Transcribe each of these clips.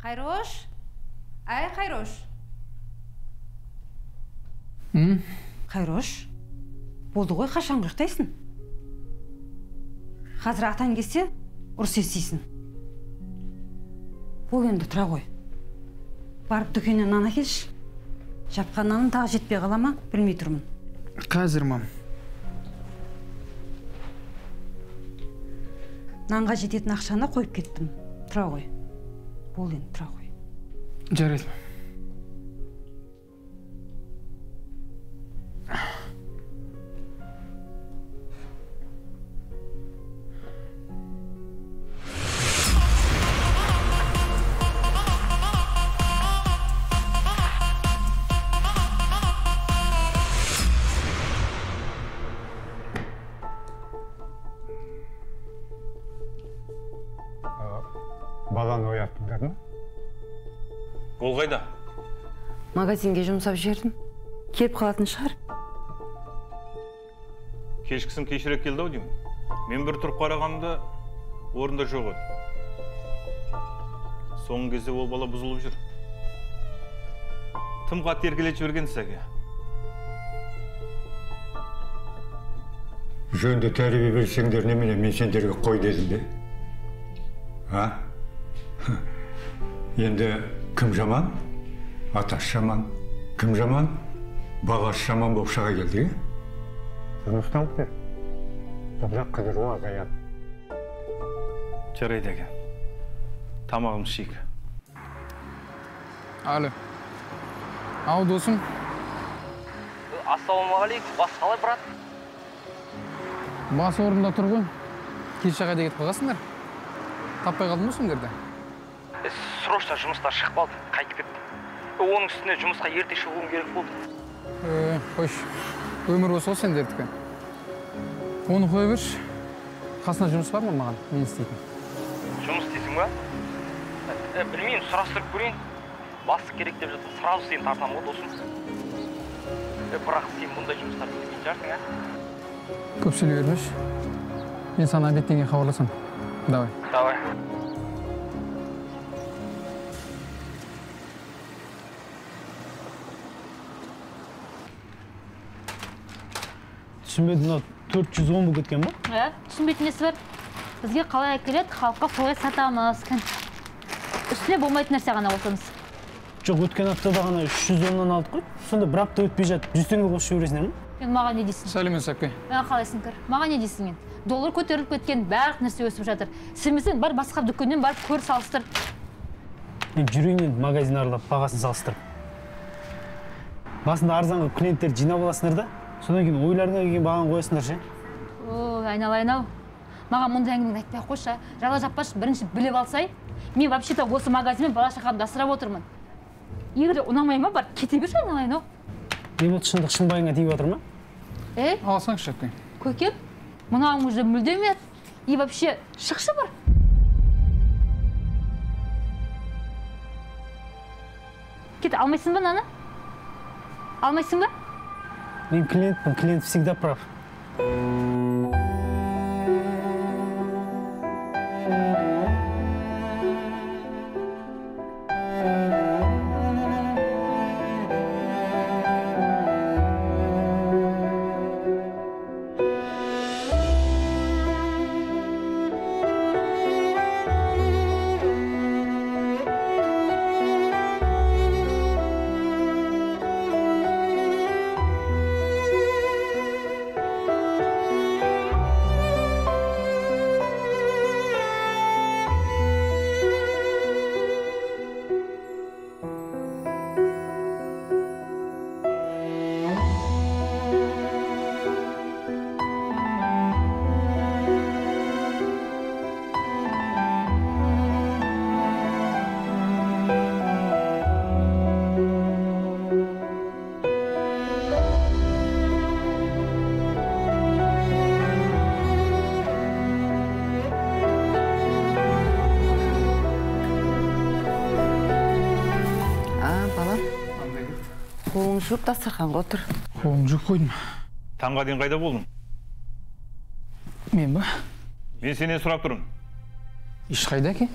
Қайрош? Ай, Қайрош. Қайрош, болды ғой, қашан ұйықтайсың? Қазір атан келсе, ұрыс естисің. Бол енді тұра ғой. Барып дүкеннен нан әкелші. Жапқан наның тағы жетпей қала ма, білмей тұрмын. Қазір, мам. Нанға жететін ақшаны қойып кеттім. Тұра ғой. Бол енді, тұра ғой. Жарайды. Баланы ояттыңдар ма? Ол қайда? Магазинге жұмсап жібердім. Келіп қалатын шығар. Кешкісін кешірек келді ау деймін. Мен бір тұрып қарағанымда орында жоқ еді. Соңғы кезде ол бала бұзылып жүр. Тым қатты еркелетіп жіберген сәке. Жөнді тәрбие берсеңдер немене, мен сендерге қой дедім бе? Енді кім жаман? Атасы жаман. Кім жаман? Баласы жаман болып шыға келді, Жұмыстан бер. Топырақ қыдыруға азаяды. Жарайды екен. Тамағымыз шик. Alo. Ау, досым. Ассалаумағалейкум. Бас қалай, брат? Бас орында тұр ғой. Кеш жағайда кетіп қалғасыңдар. Таппай қалдың ба сендерді? Срочно жұмыстан шығып қалдым, қайтып кеттім. Оның үстіне жұмысқа ерте шығуым керек болды. Қойш, өмір осы ғой сендердікі. Оны қоя берші. Қасына жұмыс бар ма маған? Мен істейтін. Жұмыс істейсің ба? Білмеймін, сұрастырып көрейін. Басы керек деп жатыр, сразу сені тартамын ғой, досым. Бірақ сен мұндай жұмыстар істейтін жарсың, Көп сөйлей бермеші. Мен саған обедтен кейін хабарласам. Давай. Давай. Түсінбеді, 410 бұл кеткен ба? Түсінбейтін несі бар. Бізге қалай әкеледі, халыққа солай сатамыз. Үстіне болмайтын нәрсе ғана болсаңыз. Жоқ, өткен аптада ғана 310-нан алдық қой. Сонда бір апта өтпей жатып, 100 теңге қосып жібересіңдер ме? Маған не дейсің? Сәлемен, Сәпке. Қалайсың, кір? Маған не дейсің мен? Доллар көтеріліп кеткен, барлық нәрсе өсіп жатыр. Сенбесең, бар басқа дүкеннен барып көр, салыстыр. Мен жүрейін енді магазин аралап, бағасын салыстырып. Басында арзанғы клиенттер жинап аласыңдар да, содан кейін ойларыңа келген бағаны қоясыңдар ше. Айналайын-ау. Маған мұндай әңгімені айтпай қойшы, жала жаппашы, бірінші біліп алсай. Мен вообще-то осы магазинмен бала шақамды асырап отырмын. Егер ұнамай ма, бар, кете берші, айналайын-ау. Не болды, шындық шынбайыңа тиіп жатыр ма? Алсаңшы, Сәпке. Көкем, мынауың уже мүлдем ет. И вообще, шықшы бар. Кет, алмайсың ба, наны? Алмайсың ба? Мен клиентпін, клиент всегда прав. қолың жуып дастарханға отыр. Қолым жүк қойдым. Таңға дейін қайда болдың? Мен ба? Мен сенен сұрап тұрмын. Еш қайда ке?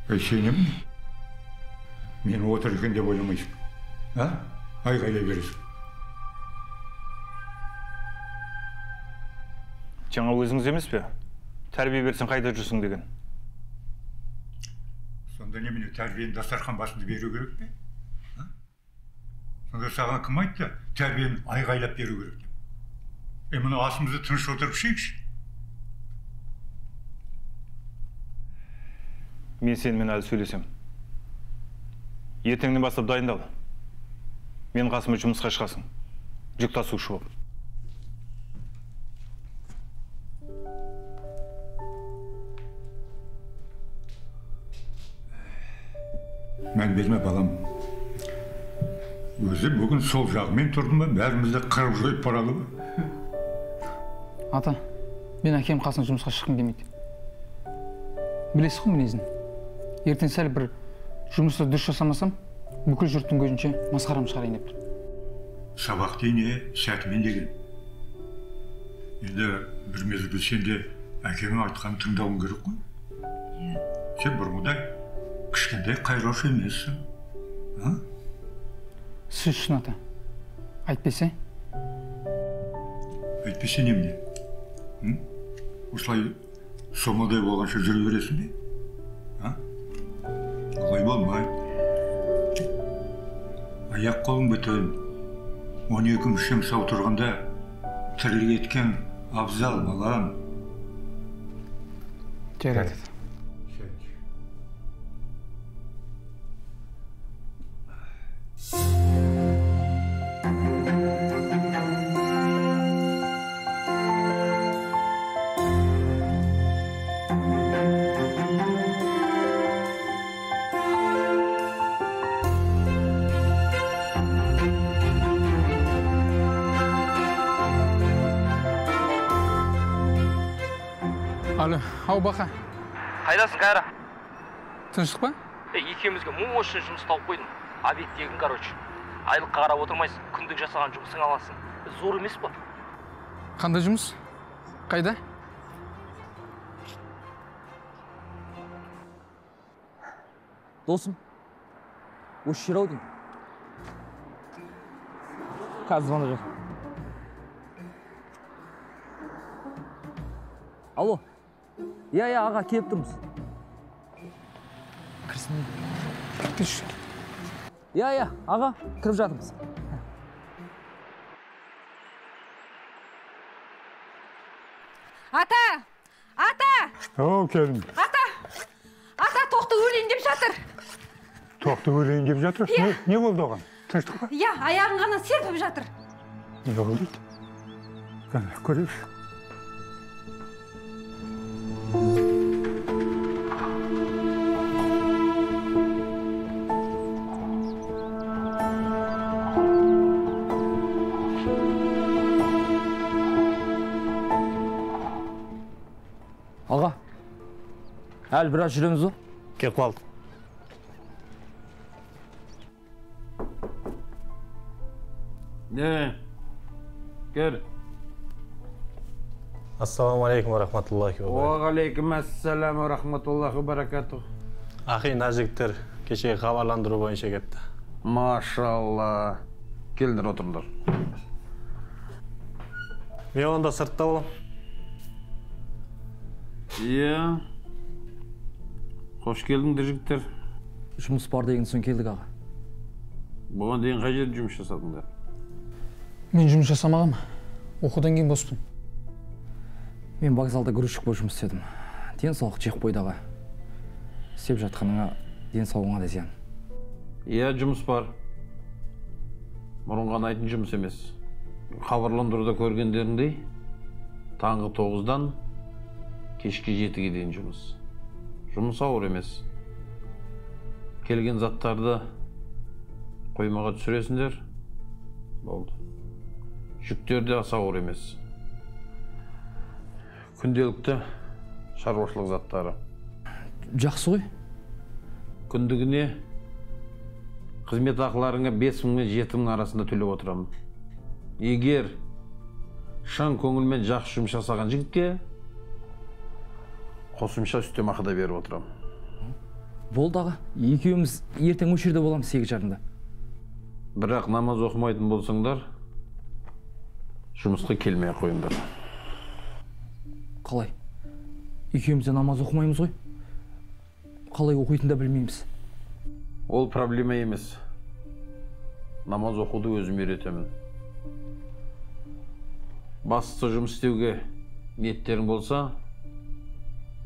Сенем? Мен отыр екен деп ойламайсың. Айғайлай бересің. Жаңа өзіңіз емес пе? Тәрбие берсін қайда жүрсің деген. Сонда немене тәрбиені дастархан басында беру керек пе? Сонда саған кім айтты? Тәрбиені айғайлап беру керек деп. Мына асымызды тыныш отырып ішейікші. Мен сенімен әлі сөйлесем. Ертеңнен бастап дайындал. Мен қасыма жұмысқа шығасың. Жүк тасушы болып. Мән берме балам. Өзі бүгін сол жағымен тұрдым ба, бәрімізді қырып жойып барады ба? Ата, мен әкем қасына жұмысқа шыққым келмейді. Білесіз ғой мінезін. Ертең сәл бір жұмысты дұрыс жасамасам, бүкіл жұрттың көзінше масқарам шығарайын деп тұр. Сабақ дейіне сәтімен деген. Енді бір мезгіл сен де әкеңнің айтқанын тыңдауың керек қой. Сен бұрынғыдай кішкентай қайраушы емессің. Сіз үшін ата. Айтпесе? Айтпесе немене? Осылай сомадай болғанша жүре бересің бе? Олай болмайды. Аяқ қолың бүтін. 12 мүшем сау тұрғанда тірлік еткен абзал балам. Жарайды. Alo, ау бақа. Қайдасың, Қайра? Тыныштық па? Екеумізге мұң үшін жұмыс тауып қойдым. Обед тегін, короче. Айлыққа қарап отырмайсың, күндік жасаған жұмысың аласың. Зор емес па? Қандай жұмыс? Қайда? Досым, осы жер ау деймін. Қазір звонок жоқ. Алло. Иә, аға, келіп тұрмыз. Кірсін. Кірш. Иә, аға, кіріп жатырмыз. Ата! Ау, келін. Ата, тоқты өлейін деп жатыр. Тоқты өлейін деп жатыр? Не болды оған? Тыныштық па? Иә, аяғын ғана серпіп жатыр. Не болды? Көрейік. Аға, әлі біраз жүреміз о? Кеп қалды. Кел. Ассаламу алейкум ва рахматуллахи ва баракатух. Уағалейкум ассалам ва рахматуллахи ва баракатух. Ақи, нәжіктер кешегі хабарландыру бойынша кетті. Машалла. Келдір, отырыңдар. Мен онда сыртта болам. Иә. Қош келдіңдер, жігіттер. Жұмыс бар деген соң келдік, аға. Бұған дейін қай жерде жұмыс жасадыңдар? Мен жұмыс жасамағам. Оқудан кейін боспын. Мен вокзалда грузчик болып жұмыс істедім. Денсаулық жек қойды, аға. Істеп жатқаныңа денсаулығыңа да зиян. Иә, жұмыс бар. Бұрын ғана айтын жұмыс емес. Хабарландыруда көргендеріңдей, таңғы 9-дан кешкі 7-ге дейін жұмыс. Жұмыс ауыр емес. Келген заттарды қоймаға түсіресіңдер. Болды. Жүктер де аса ауыр емес. Күнделікті шаруашылық заттары. Жақсы ғой. Күндігіне қызмет ақыларыңа 5 мың мен 7 мың арасында төлеп отырамын. Егер шын көңілмен жақсы жұмыс жасаған жігітке қосымша үстемақы да беріп отырамын. Болды аға, екеуміз ертең осы жерде боламыз 8:30-да. Бірақ намаз оқымайтын болсаңдар, жұмысқа келмей қойыңдар. Қалай? Екеуміз де намаз оқымаймыз ғой? Қалай оқитынын да білмейміз. Ол проблема емес. Намаз оқуды өзім үйретемін. Бастысы жұмыс істеуге ниеттерің болса,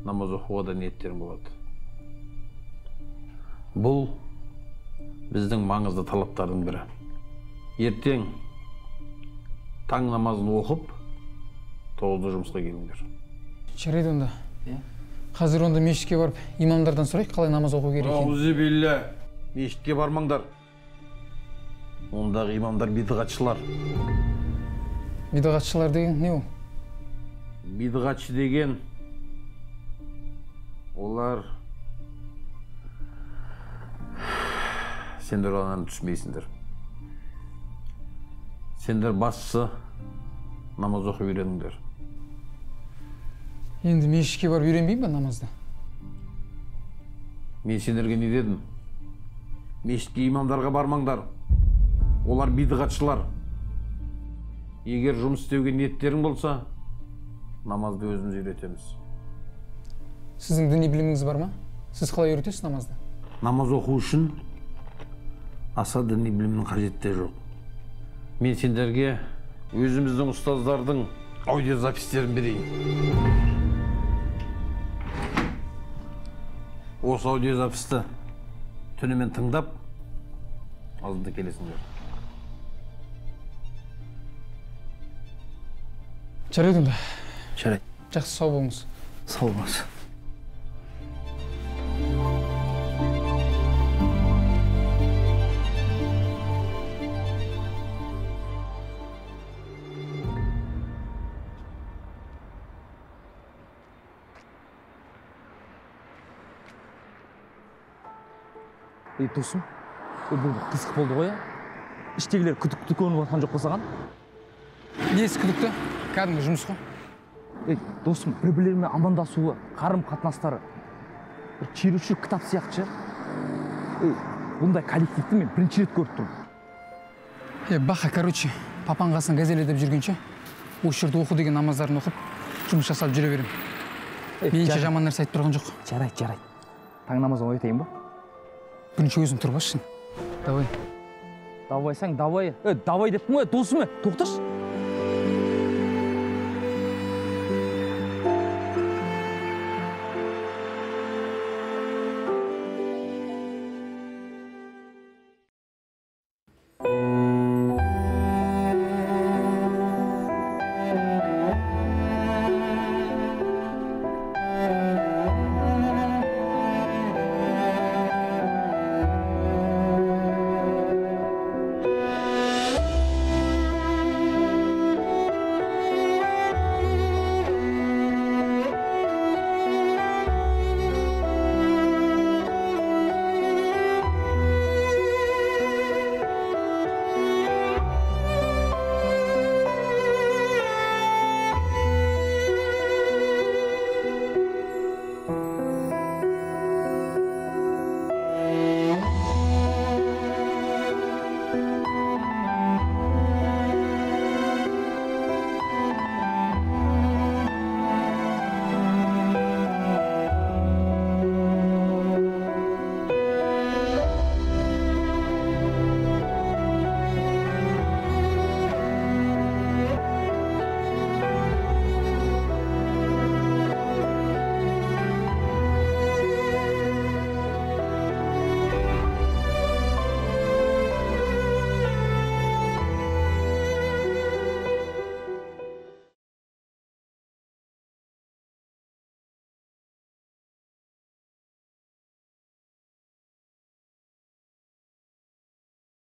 намаз оқуға да ниеттерің болады. Бұл біздің маңызды талаптардың бірі. Ертең таң намазын оқып, 9-да жұмысқа келіңдер. Жарайды онда. Қазір онда мешітке барып, имамдардан сұрайық, қалай намаз оқу керек екенін. Аузубилля, мешітке бармаңдар. Ондағы имамдар бидғатшылар. Бидғатшылар деген не ол? Бидғатшы деген олар сендер оған түсмейсіңдер. Сендер бастысы намаз оқып үйреніңдер. Енді мешітке барып үйренбеймін ба намазды? Мен сендерге не дедім? Мешітке имамдарға бармаңдар. Олар бидғатшылар. Егер жұмыс істеуге ниеттерің болса, намазды өзіміз үйретеміз. Сіздің діни біліміңіз бар ма? Сіз қалай үйретесіз намазды? Намаз оқу үшін аса діни білімнің қажеті жоқ. Мен сендерге өзіміздің ұстаздардың аудиозапистерін берейін. Осы аудиозаписті түнімен тыңдап, азында келесіңдер. Жарайды онда. Жарайды. Жақсы, сау болыңыз. Сау болыңыз. Досым, бұл қызық болды ғой, іштегілер күдікті көрініп жатқан жоқ болсаған? Несі күдікті? Кәдімгі жұмыс қой. Досым, бір-бірлерімен амандасуы, қарым-қатынастары, бір чируші кітап сияқты ше. Бұндай коллективті мен бірінші рет көріп тұрмын. Баха, короче, папаң қасынан газель деп жүргенше, осы жерде оқу деген намаздарын оқып, жұмыс жасап жүре берем. Меніңше жаман нәрсе айтып тұрған жоқ. Жарайды. Таң намазын айтайын ба? Бірінші өзің тұрбасшын. Давай. Давайсаң, давай. Давай деппін ғой, досым, тоқташы.